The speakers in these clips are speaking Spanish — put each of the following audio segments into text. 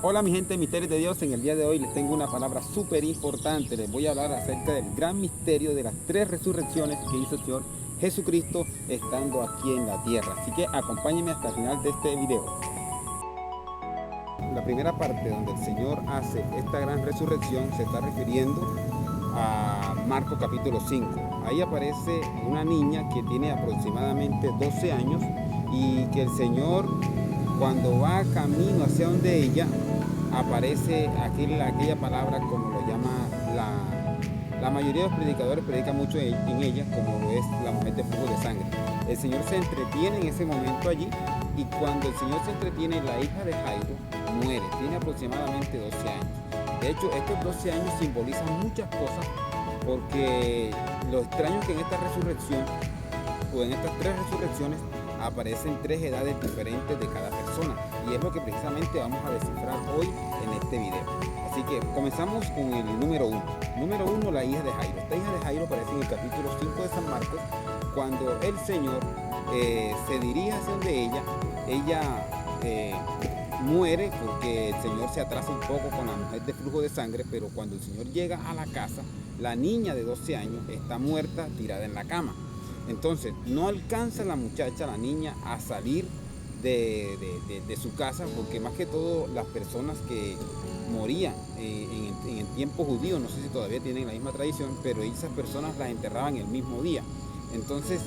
Hola mi gente de Misterios de Dios, en el día de hoy les tengo una palabra súper importante. Les voy a hablar acerca del gran misterio de las tres resurrecciones que hizo el Señor Jesucristo estando aquí en la tierra. Así que acompáñenme hasta el final de este video. La primera parte donde el Señor hace esta gran resurrección se está refiriendo a Marcos capítulo 5. Ahí aparece una niña que tiene aproximadamente 12 años y que el Señor, cuando va camino hacia donde ella, aparece aquella palabra, como lo llama la mayoría de los predicadores, predica mucho en ella, como lo es la mujer de flujo de sangre. El Señor se entretiene en ese momento allí, y cuando el Señor se entretiene, la hija de Jairo muere. Tiene aproximadamente 12 años. De hecho, estos 12 años simbolizan muchas cosas, porque lo extraño es que en esta resurrección, o en estas tres resurrecciones, aparecen tres edades diferentes de cada persona, y es lo que precisamente vamos a descifrar hoy en este video. Así que comenzamos con el número 1. Número 1, la hija de Jairo. Esta hija de Jairo aparece en el capítulo 5 de San Marcos, cuando el Señor se dirige hacia donde ella muere, porque el Señor se atrasa un poco con la mujer de flujo de sangre, pero cuando el Señor llega a la casa, la niña de 12 años está muerta, tirada en la cama. Entonces no alcanza la muchacha, la niña, a salir de su casa, porque más que todo las personas que morían en el tiempo judío, no sé si todavía tienen la misma tradición, pero esas personas las enterraban el mismo día. Entonces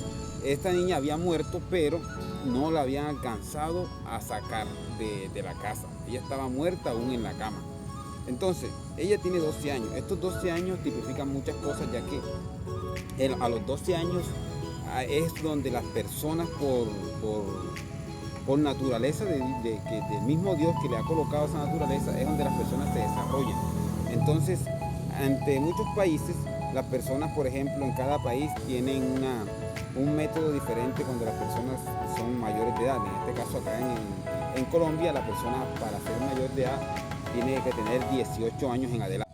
esta niña había muerto, pero no la habían alcanzado a sacar de la casa. Ella estaba muerta aún en la cama. Entonces ella tiene 12 años. Estos 12 años tipifican muchas cosas, ya que a los 12 años es donde las personas por naturaleza del mismo Dios que le ha colocado esa naturaleza, es donde las personas se desarrollan. Entonces, ante muchos países, las personas, por ejemplo, en cada país tienen un método diferente cuando las personas son mayores de edad. En este caso, acá en Colombia, la persona, para ser mayor de edad, tiene que tener 18 años en adelante.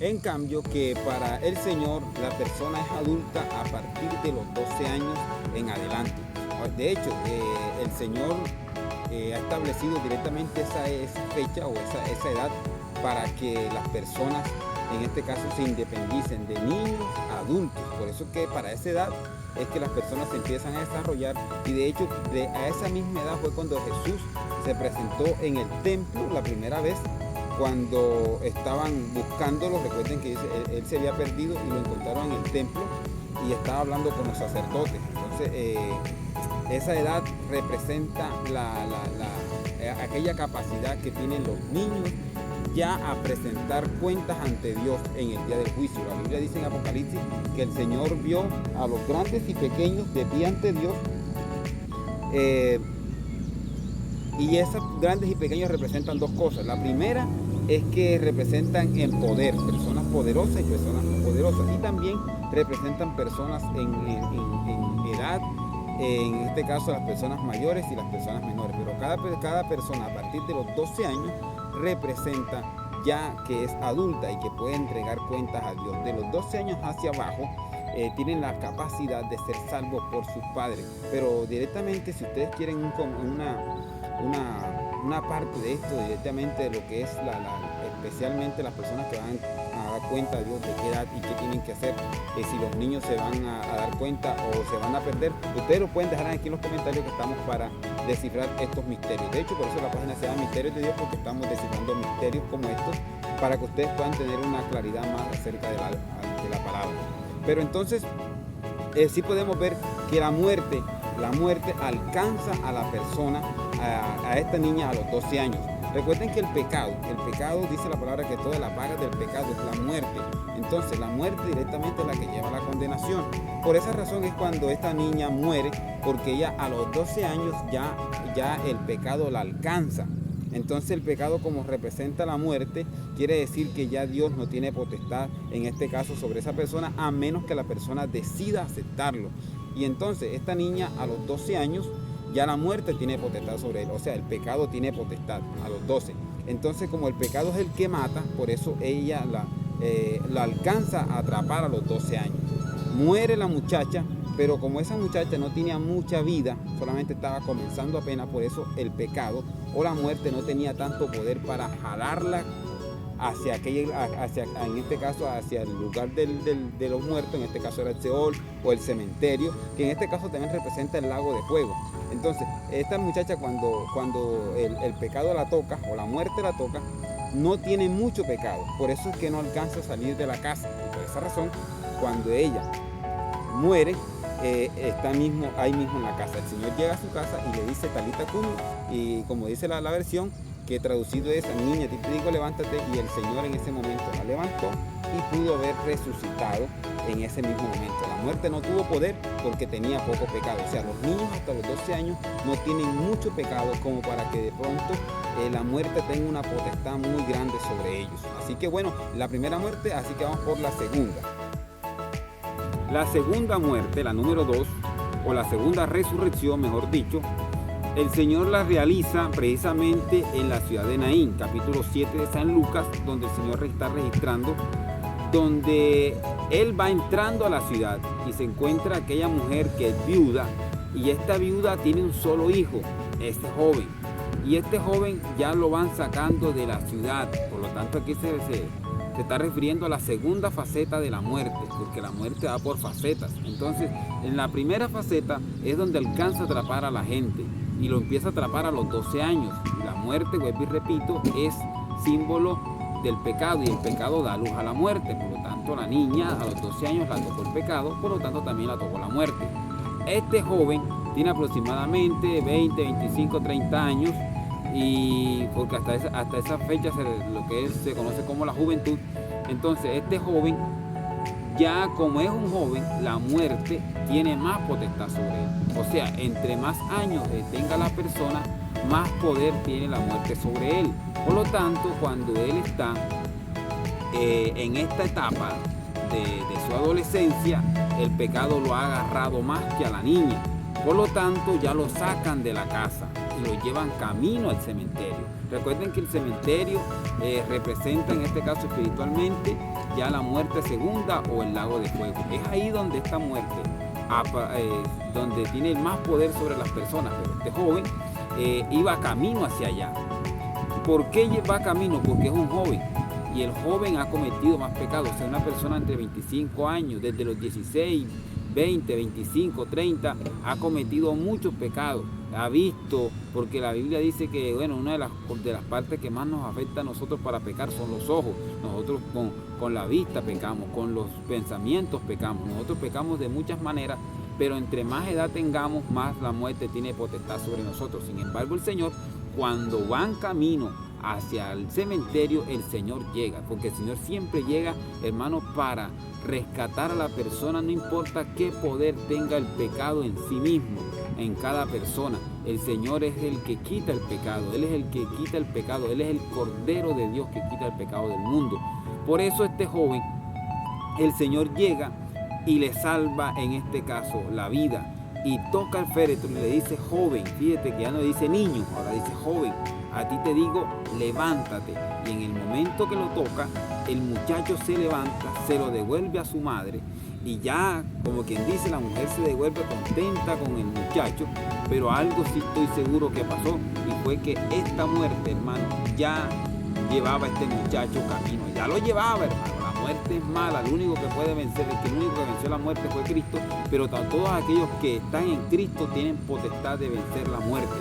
En cambio, que para el Señor la persona es adulta a partir de los 12 años en adelante. De hecho, el Señor ha establecido directamente esa fecha o esa edad para que las personas, en este caso, se independicen de niños a adultos. Por eso que para esa edad es que las personas se empiezan a desarrollar, y de hecho a esa misma edad fue cuando Jesús se presentó en el templo la primera vez, cuando estaban buscándolo. Recuerden que él se había perdido y lo encontraron en el templo y estaba hablando con los sacerdotes. Entonces esa edad representa aquella capacidad que tienen los niños ya a presentar cuentas ante Dios en el día del juicio. La Biblia dice en Apocalipsis que el Señor vio a los grandes y pequeños de pie ante Dios, y esas grandes y pequeños representan dos cosas. La primera es que representan en poder, personas poderosas y personas no poderosas, y también representan personas en edad, en este caso las personas mayores y las personas menores. Pero cada persona a partir de los 12 años representa ya que es adulta y que puede entregar cuentas a Dios. De los 12 años hacia abajo tienen la capacidad de ser salvos por sus padres. Pero directamente, si ustedes quieren una parte de esto, directamente de lo que es especialmente las personas que van a dar cuenta a Dios de qué edad y qué tienen que hacer, si los niños se van a dar cuenta o se van a perder, ustedes lo pueden dejar aquí en los comentarios, que estamos para descifrar estos misterios. De hecho, por eso la página se llama Misterios de Dios, porque estamos descifrando misterios como estos para que ustedes puedan tener una claridad más acerca de la palabra. Pero entonces sí podemos ver que la muerte alcanza a la persona, a esta niña, a los 12 años. Recuerden que el pecado, dice la palabra que toda la paga del pecado es la muerte. Entonces la muerte directamente es la que lleva a la condenación. Por esa razón es cuando esta niña muere, porque ella a los 12 años ya el pecado la alcanza. Entonces el pecado, como representa la muerte, quiere decir que ya Dios no tiene potestad, en este caso, sobre esa persona, a menos que la persona decida aceptarlo. Y entonces esta niña a los 12 años, ya la muerte tiene potestad sobre él. O sea, el pecado tiene potestad a los 12. Entonces, como el pecado es el que mata, por eso ella la alcanza a atrapar a los 12 años. Muere la muchacha, Pero como esa muchacha no tenía mucha vida, solamente estaba comenzando apenas, por eso el pecado o la muerte no tenía tanto poder para jalarla hacia en este caso, hacia el lugar de los muertos. En este caso era el Seol o el cementerio, que en este caso también representa el lago de fuego. Entonces, esta muchacha cuando el pecado la toca o la muerte la toca, no tiene mucho pecado. Por eso es que no alcanza a salir de la casa. Y por esa razón, cuando ella muere, está ahí mismo en la casa. El Señor llega a su casa y le dice Talita Cumi, y como dice la versión, que traducido es: niña, te digo levántate, y el Señor en ese momento la levantó y pudo haber resucitado en ese mismo momento. La muerte no tuvo poder porque tenía poco pecado. O sea, los niños hasta los 12 años no tienen mucho pecado como para que de pronto la muerte tenga una potestad muy grande sobre ellos. Así que bueno, la primera muerte, así que vamos por la segunda. La segunda muerte, la número 2, o la segunda resurrección, mejor dicho, el Señor la realiza precisamente en la ciudad de Naín, capítulo 7 de San Lucas, donde el Señor está registrando, donde Él va entrando a la ciudad y se encuentra aquella mujer que es viuda, y esta viuda tiene un solo hijo, este joven, y este joven ya lo van sacando de la ciudad. Por lo tanto, aquí se está refiriendo a la segunda faceta de la muerte, porque la muerte va por facetas. Entonces, en la primera faceta es donde alcanza a atrapar a la gente, y lo empieza a atrapar a los 12 años. Y la muerte, vuelvo y repito, es símbolo del pecado, y el pecado da luz a la muerte. Por lo tanto, la niña a los 12 años la tocó el pecado, por lo tanto también la tocó la muerte. Este joven tiene aproximadamente 20, 25, 30 años, y porque hasta esa fecha se conoce como la juventud. Entonces este joven, ya como es un joven, la muerte tiene más potestad sobre él. O sea, entre más años tenga la persona, más poder tiene la muerte sobre él. Por lo tanto, cuando él está en esta etapa de su adolescencia, el pecado lo ha agarrado más que a la niña. Por lo tanto, ya lo sacan de la casa y lo llevan camino al cementerio. Recuerden que el cementerio representa, en este caso espiritualmente, ya la muerte segunda o el lago de fuego. Es ahí donde esta muerte, donde tiene más poder sobre las personas. Pero este joven iba camino hacia allá. ¿Por qué va camino? Porque es un joven. Y el joven ha cometido más pecados. O sea, una persona entre 25 años, desde los 16, 20, 25, 30, ha cometido muchos pecados. Ha visto, porque la Biblia dice que, bueno, una de las partes que más nos afecta a nosotros para pecar son los ojos. Nosotros con la vista pecamos, con los pensamientos pecamos. Nosotros pecamos de muchas maneras, pero entre más edad tengamos, más la muerte tiene potestad sobre nosotros. Sin embargo, el Señor, cuando van camino hacia el cementerio, el Señor llega, porque el Señor siempre llega, hermano, para rescatar a la persona, no importa qué poder tenga el pecado en sí mismo, en cada persona. El Señor es el que quita el pecado, Él es el que quita el pecado, Él es el Cordero de Dios que quita el pecado del mundo. Por eso este joven, el Señor llega y le salva, en este caso, la vida, y toca el féretro y le dice: joven. Fíjate que ya no dice niño, ahora dice joven. A ti te digo, levántate. Y en el momento que lo toca, el muchacho se levanta, se lo devuelve a su madre, y ya, como quien dice, la mujer se devuelve contenta con el muchacho. Pero algo sí estoy seguro que pasó, y fue que esta muerte, hermano, ya llevaba a este muchacho camino, ya lo llevaba, hermano. La muerte es mala, el único que puede vencer, el único que venció la muerte fue Cristo, pero todos aquellos que están en Cristo tienen potestad de vencer la muerte.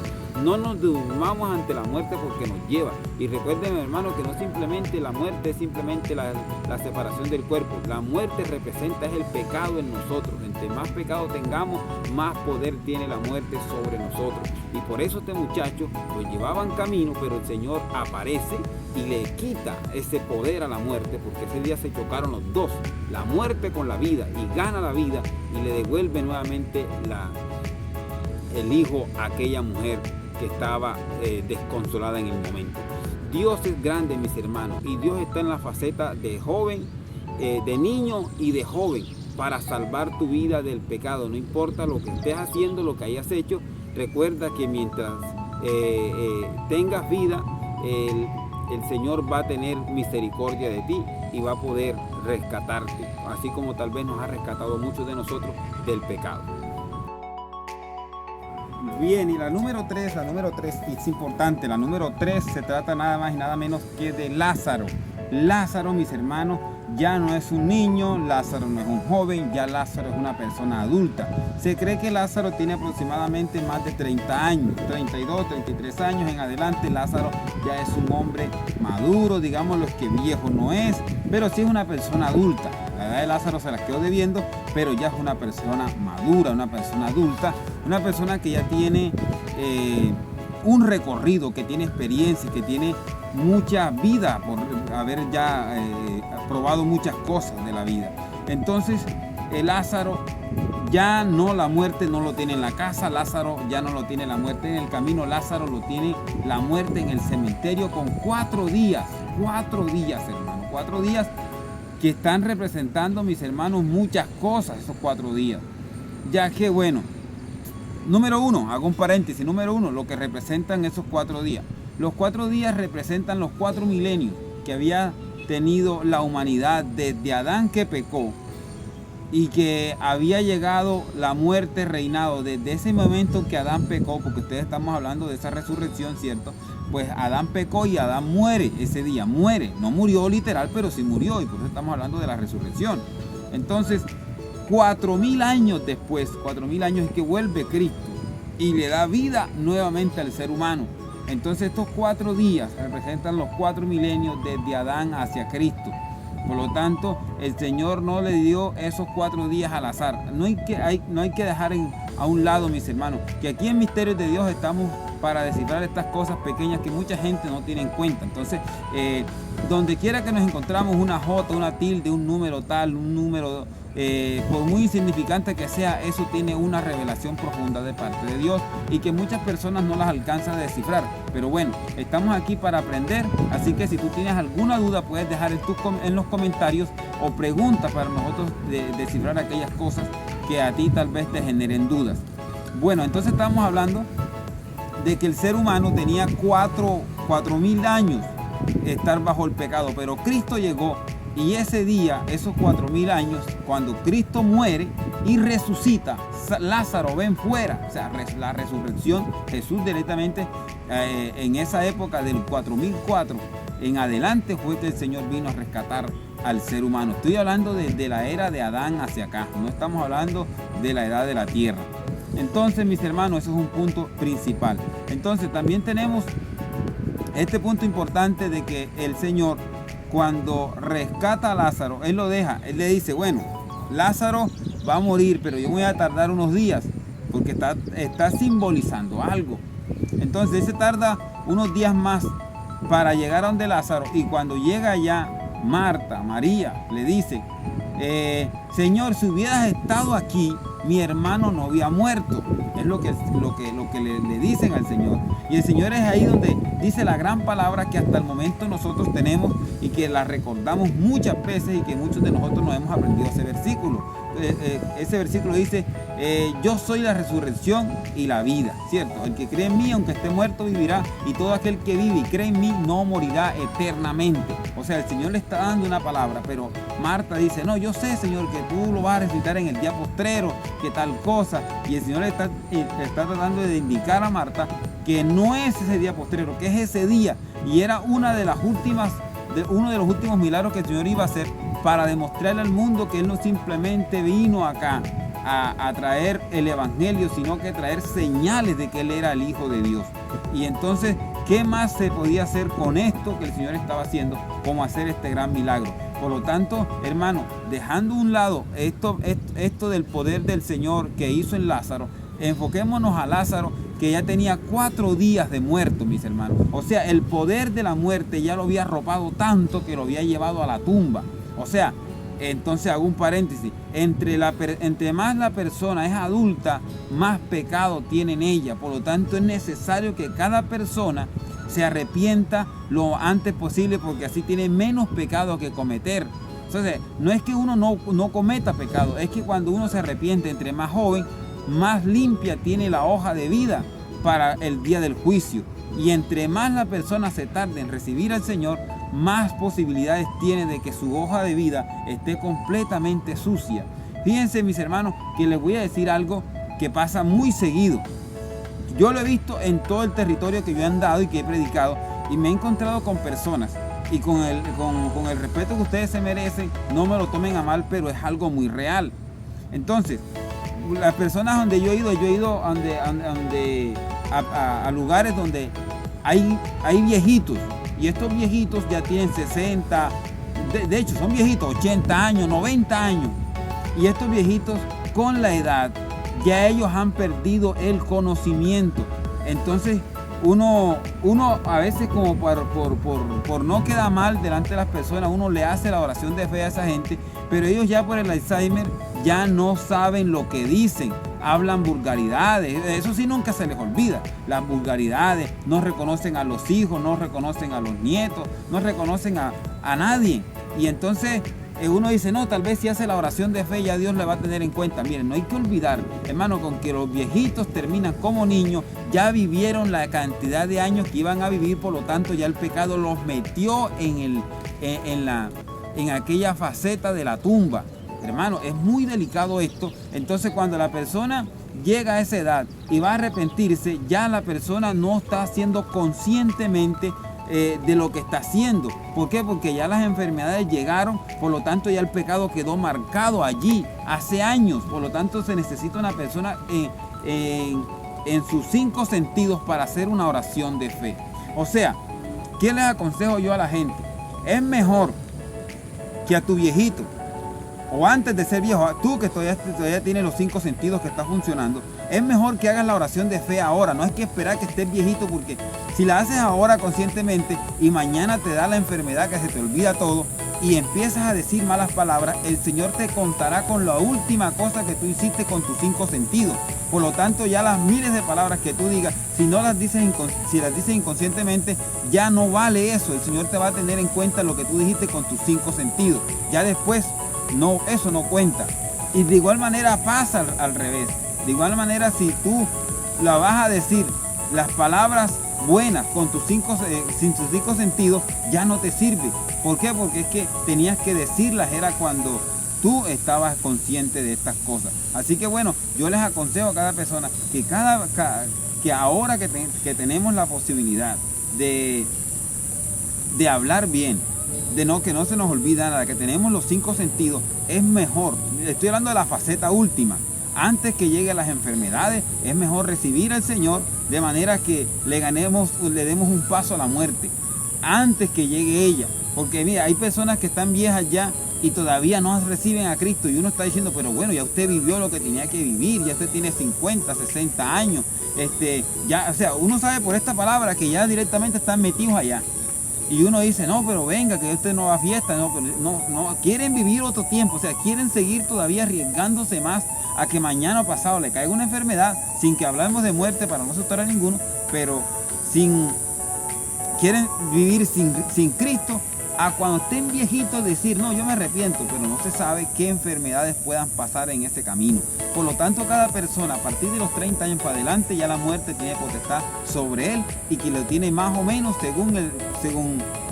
No nos durmamos ante la muerte porque nos lleva. Y recuerden, hermano, que no simplemente la muerte es simplemente la separación del cuerpo. La muerte representa es el pecado en nosotros. Entre más pecado tengamos, más poder tiene la muerte sobre nosotros. Y por eso este muchacho lo llevaban camino, pero el Señor aparece y le quita ese poder a la muerte, porque ese día se chocaron los dos, la muerte con la vida, y gana la vida y le devuelve nuevamente el hijo a aquella mujer que estaba desconsolada en el momento. Dios es grande, mis hermanos, y Dios está en la faceta de joven, de niño y de joven, para salvar tu vida del pecado. No importa lo que estés haciendo, lo que hayas hecho, recuerda que mientras tengas vida, el Señor va a tener misericordia de ti y va a poder rescatarte, así como tal vez nos ha rescatado muchos de nosotros del pecado. Bien, y la número 3 es importante. La número 3 se trata nada más y nada menos que de Lázaro. Lázaro, mis hermanos, ya no es un niño, Lázaro no es un joven, ya Lázaro es una persona adulta. Se cree que Lázaro tiene aproximadamente más de 30 años, 32, 33 años en adelante. Lázaro ya es un hombre maduro, digamos los que viejo no es, pero sí es una persona adulta. La edad de Lázaro se la quedó debiendo, pero ya es una persona madura, una persona adulta, una persona que ya tiene un recorrido, que tiene experiencia, que tiene mucha vida por haber ya probado muchas cosas de la vida. Entonces Lázaro ya no, la muerte no lo tiene en la casa, Lázaro ya no lo tiene la muerte en el camino, Lázaro lo tiene la muerte en el cementerio con 4 días, hermano, 4 días que están representando, mis hermanos, muchas cosas esos 4 días, ya que bueno, número 1, hago un paréntesis, número 1, lo que representan esos 4 días. Los 4 días representan los 4 milenios que había tenido la humanidad desde Adán, que pecó, y que había llegado la muerte reinado desde ese momento que Adán pecó, porque ustedes estamos hablando de esa resurrección, ¿cierto? Pues Adán pecó y Adán muere ese día, muere, no murió literal, pero sí murió, y por eso estamos hablando de la resurrección. Entonces, 4000 años después, 4000 años es que vuelve Cristo y le da vida nuevamente al ser humano. Entonces estos 4 días representan los 4 milenios desde Adán hacia Cristo. Por lo tanto, el Señor no le dio esos 4 días al azar. No hay que dejar a un lado, mis hermanos, que aquí en Misterios de Dios estamos para descifrar estas cosas pequeñas que mucha gente no tiene en cuenta. Entonces, donde quiera que nos encontramos una J, una tilde, un número tal, un número, por muy insignificante que sea, eso tiene una revelación profunda de parte de Dios y que muchas personas no las alcanzan a descifrar. Pero bueno, estamos aquí para aprender, así que si tú tienes alguna duda puedes dejar en los comentarios o preguntas para nosotros descifrar aquellas cosas que a ti tal vez te generen dudas. Bueno, entonces estamos hablando de que el ser humano tenía 4000 años estar bajo el pecado, pero Cristo llegó y ese día, esos 4000 años, cuando Cristo muere y resucita, Lázaro ven fuera, o sea, la resurrección, Jesús directamente en esa época del 4004 en adelante fue que el Señor vino a rescatar al ser humano. Estoy hablando de la era de Adán hacia acá, no estamos hablando de la edad de la tierra. Entonces, mis hermanos, eso es un punto principal. Entonces, también tenemos este punto importante de que el Señor, cuando rescata a Lázaro, Él lo deja, Él le dice, bueno, Lázaro va a morir, pero yo voy a tardar unos días, porque está simbolizando algo. Entonces, Él se tarda unos días más para llegar a donde Lázaro, y cuando llega allá, María, le dice, Señor, si hubieras estado aquí, mi hermano no había muerto. Es lo que le dicen al Señor. Y el Señor es ahí donde dice la gran palabra que hasta el momento nosotros tenemos y que la recordamos muchas veces y que muchos de nosotros no hemos aprendido ese versículo. Ese versículo dice, yo soy la resurrección y la vida, ¿cierto? El que cree en mí, aunque esté muerto, vivirá, y todo aquel que vive y cree en mí no morirá eternamente. O sea, el Señor le está dando una palabra, pero Marta dice, no, yo sé, Señor, que tú lo vas a resucitar en el día postrero, que tal cosa, y el Señor le está tratando de indicar a Marta que no es ese día postrero, que es ese día, y era uno de los últimos milagros que el Señor iba a hacer para demostrarle al mundo que Él no simplemente vino acá a traer el evangelio, sino que traer señales de que Él era el Hijo de Dios. Y entonces, ¿qué más se podía hacer con esto que el Señor estaba haciendo, como hacer este gran milagro? Por lo tanto, hermano, dejando a un lado esto del poder del Señor que hizo en Lázaro, enfoquémonos a Lázaro, que ya tenía 4 días de muerto, mis hermanos. O sea, el poder de la muerte ya lo había arropado tanto que lo había llevado a la tumba. O sea, entonces hago un paréntesis, entre más la persona es adulta, más pecado tiene en ella. Por lo tanto, es necesario que cada persona se arrepienta lo antes posible, porque así tiene menos pecado que cometer. Entonces, no es que uno no cometa pecado, es que cuando uno se arrepiente, entre más joven, más limpia tiene la hoja de vida. para el día del juicio. Y entre más la persona se tarde en recibir al Señor, más posibilidades tiene de que su hoja de vida esté completamente sucia. Fíjense, mis hermanos, que les voy a decir algo que pasa muy seguido. Yo lo he visto en todo el territorio que yo he andado y que he predicado, y me he encontrado con personas, y con el respeto que ustedes se merecen, no me lo tomen a mal, pero es algo muy real. Entonces, las personas donde yo he ido a lugares donde hay viejitos, y estos viejitos ya tienen 60, de hecho son viejitos, 80 años, 90 años, y estos viejitos con la edad, ya ellos han perdido el conocimiento. Entonces uno a veces, como por no quedar mal delante de las personas, uno le hace la oración de fe a esa gente, pero ellos ya por el Alzheimer ya no saben lo que dicen, hablan vulgaridades, eso sí nunca se les olvida, las vulgaridades, no reconocen a los hijos, no reconocen a los nietos, no reconocen a nadie. Y entonces uno dice, no, tal vez si hace la oración de fe ya Dios le va a tener en cuenta. Miren, no hay que olvidar, hermano, con que los viejitos terminan como niños, ya vivieron la cantidad de años que iban a vivir, por lo tanto ya el pecado los metió en aquella faceta de la tumba. Hermano, es muy delicado esto. Entonces, cuando la persona llega a esa edad y va a arrepentirse, ya la persona no está haciendo conscientemente de lo que está haciendo. ¿Por qué? Porque ya las enfermedades llegaron, por lo tanto ya el pecado quedó marcado allí hace años. Por lo tanto, se necesita una persona en sus 5 sentidos para hacer una oración de fe. O sea, ¿qué les aconsejo yo a la gente? Es mejor que a tu viejito, o antes de ser viejo, tú que todavía tienes los 5 sentidos que está funcionando, es mejor que hagas la oración de fe ahora. No hay que esperar que estés viejito, porque si la haces ahora conscientemente y mañana te da la enfermedad que se te olvida todo y empiezas a decir malas palabras, el Señor te contará con la última cosa que tú hiciste con tus 5 sentidos. Por lo tanto, ya las miles de palabras que tú digas, si las dices inconscientemente, ya no vale eso. El Señor te va a tener en cuenta lo que tú dijiste con tus 5 sentidos. Ya después, no, eso no cuenta. Y de igual manera pasa al revés. De igual manera, si tú la vas a decir las palabras buenas sin tus 5 sentidos, ya no te sirve. ¿Por qué? Porque es que tenías que decirlas, era cuando tú estabas consciente de estas cosas. Así que bueno, yo les aconsejo a cada persona que ahora que tenemos la posibilidad de hablar bien, que no se nos olvida nada, que tenemos los 5 sentidos, es mejor. Estoy hablando de la faceta última. Antes que lleguen las enfermedades, es mejor recibir al Señor, de manera que le demos un paso a la muerte antes que llegue ella. Porque mira, hay personas que están viejas ya y todavía no reciben a Cristo, y uno está diciendo, pero bueno, ya usted vivió lo que tenía que vivir, ya usted tiene 50, 60 años, o sea, uno sabe por esta palabra que ya directamente están metidos allá. Y uno dice, no, pero venga, que usted no va a fiesta, no, quieren vivir otro tiempo, o sea, quieren seguir todavía arriesgándose más a que mañana o pasado le caiga una enfermedad, sin que hablemos de muerte para no asustar a ninguno, pero quieren vivir sin Cristo, a cuando estén viejitos decir, no, yo me arrepiento, pero no se sabe qué enfermedades puedan pasar en ese camino. Por lo tanto, cada persona a partir de los 30 años para adelante, ya la muerte tiene potestad sobre él, y que lo tiene más o menos según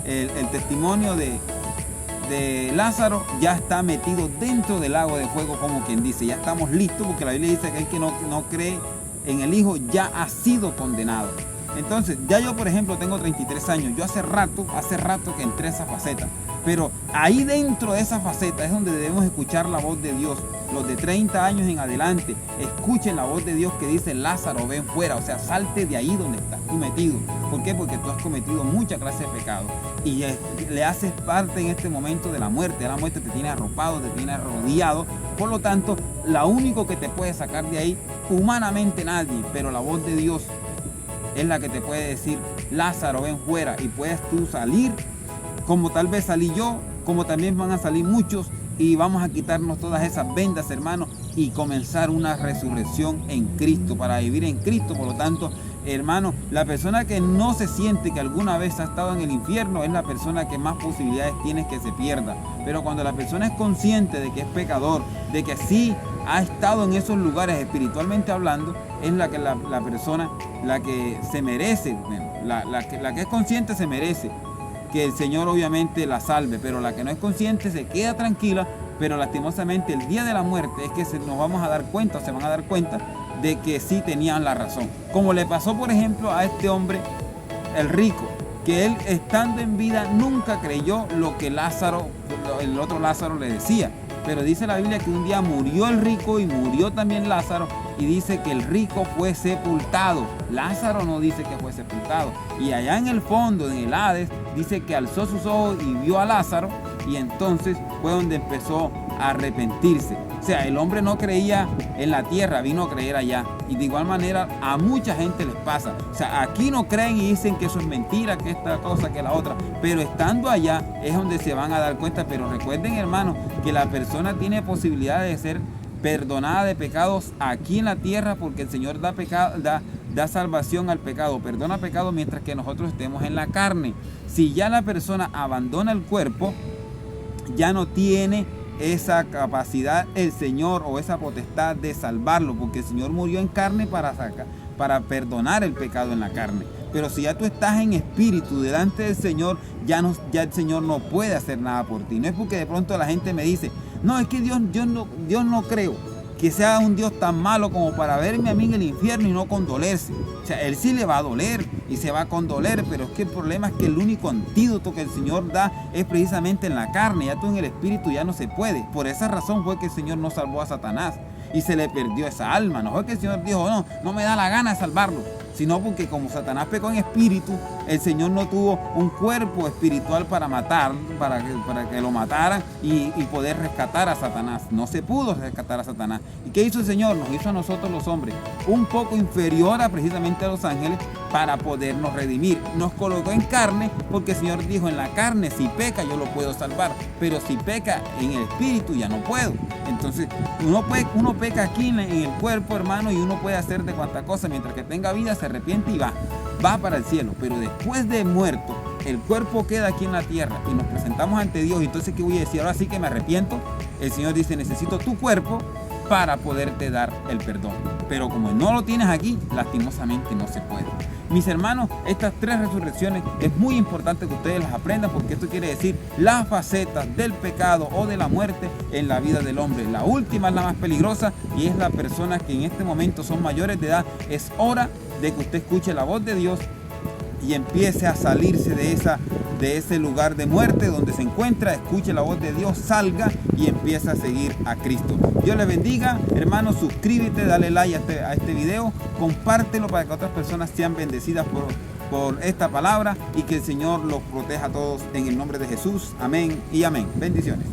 el testimonio de Lázaro, ya está metido dentro del lago de fuego, como quien dice, ya estamos listos, porque la Biblia dice que el que no cree en el Hijo ya ha sido condenado. Entonces, ya yo, por ejemplo, tengo 33 años. Yo hace rato que entré a esa faceta. Pero ahí dentro de esa faceta es donde debemos escuchar la voz de Dios. Los de 30 años en adelante, escuchen la voz de Dios que dice, Lázaro, ven fuera. O sea, salte de ahí donde estás tú metido. ¿Por qué? Porque tú has cometido mucha clase de pecado. Y le haces parte en este momento de la muerte. La muerte te tiene arropado, te tiene rodeado. Por lo tanto, la único que te puede sacar de ahí, humanamente nadie, pero la voz de Dios es la que te puede decir, Lázaro, ven fuera, y puedes tú salir, como tal vez salí yo, como también van a salir muchos, y vamos a quitarnos todas esas vendas, hermanos, y comenzar una resurrección en Cristo, para vivir en Cristo. Por lo tanto, hermano, la persona que no se siente que alguna vez ha estado en el infierno es la persona que más posibilidades tiene que se pierda. Pero cuando la persona es consciente de que es pecador, de que sí ha estado en esos lugares espiritualmente hablando, es la persona la que se merece, la que es consciente se merece que el Señor obviamente la salve, pero la que no es consciente se queda tranquila, pero lastimosamente el día de la muerte es que nos vamos a dar cuenta, se van a dar cuenta de que sí tenían la razón. Como le pasó, por ejemplo, a este hombre, el rico, que él estando en vida nunca creyó lo que Lázaro, el otro Lázaro le decía. Pero dice la Biblia que un día murió el rico y murió también Lázaro, y dice que el rico fue sepultado. Lázaro no dice que fue sepultado. Y allá en el fondo, en el Hades, dice que alzó sus ojos y vio a Lázaro, y entonces fue donde empezó a arrepentirse. O sea, el hombre no creía en la tierra, vino a creer allá. Y de igual manera a mucha gente les pasa. O sea, aquí no creen y dicen que eso es mentira, que esta cosa, que la otra. Pero estando allá es donde se van a dar cuenta. Pero recuerden, hermanos, que la persona tiene posibilidad de ser perdonada de pecados aquí en la tierra, porque el Señor da salvación al pecado, perdona pecado mientras que nosotros estemos en la carne. Si ya la persona abandona el cuerpo, ya no tiene esa capacidad el Señor o esa potestad de salvarlo, porque el Señor murió en carne para perdonar el pecado en la carne. Pero si ya tú estás en espíritu delante del Señor, ya el Señor no puede hacer nada por ti. No es porque de pronto la gente me dice, no, es que Dios no creo que sea un Dios tan malo como para verme a mí en el infierno y no condolerse. O sea, Él sí le va a doler y se va a condoler, pero es que el problema es que el único antídoto que el Señor da es precisamente en la carne. Ya tú en el espíritu ya no se puede. Por esa razón fue que el Señor no salvó a Satanás y se le perdió esa alma. No fue que el Señor dijo, no me da la gana de salvarlo, sino porque como Satanás pecó en espíritu, el Señor no tuvo un cuerpo espiritual para matar, para que lo mataran y poder rescatar a Satanás. No se pudo rescatar a Satanás. ¿Y qué hizo el Señor? Nos hizo a nosotros los hombres un poco inferior a precisamente a los ángeles para podernos redimir. Nos colocó en carne porque el Señor dijo, en la carne si peca yo lo puedo salvar, pero si peca en el espíritu ya no puedo. Entonces uno peca aquí en el cuerpo, hermano, y uno puede hacer de cuanta cosa, mientras que tenga vida se arrepiente y va para el cielo. Pero después de muerto, el cuerpo queda aquí en la tierra y nos presentamos ante Dios. Y entonces, ¿qué voy a decir? Ahora sí que me arrepiento. El Señor dice, necesito tu cuerpo para poderte dar el perdón. Pero como no lo tienes aquí, lastimosamente no se puede. Mis hermanos, estas 3 resurrecciones es muy importante que ustedes las aprendan, porque esto quiere decir las facetas del pecado o de la muerte en la vida del hombre. La última es la más peligrosa y es la persona que en este momento son mayores de edad. Es hora de que usted escuche la voz de Dios y empiece a salirse de ese lugar de muerte donde se encuentra, escuche la voz de Dios, salga y empiece a seguir a Cristo. Dios le bendiga, hermano, suscríbete, dale like a este video, compártelo para que otras personas sean bendecidas por esta palabra y que el Señor los proteja a todos en el nombre de Jesús. Amén y amén. Bendiciones.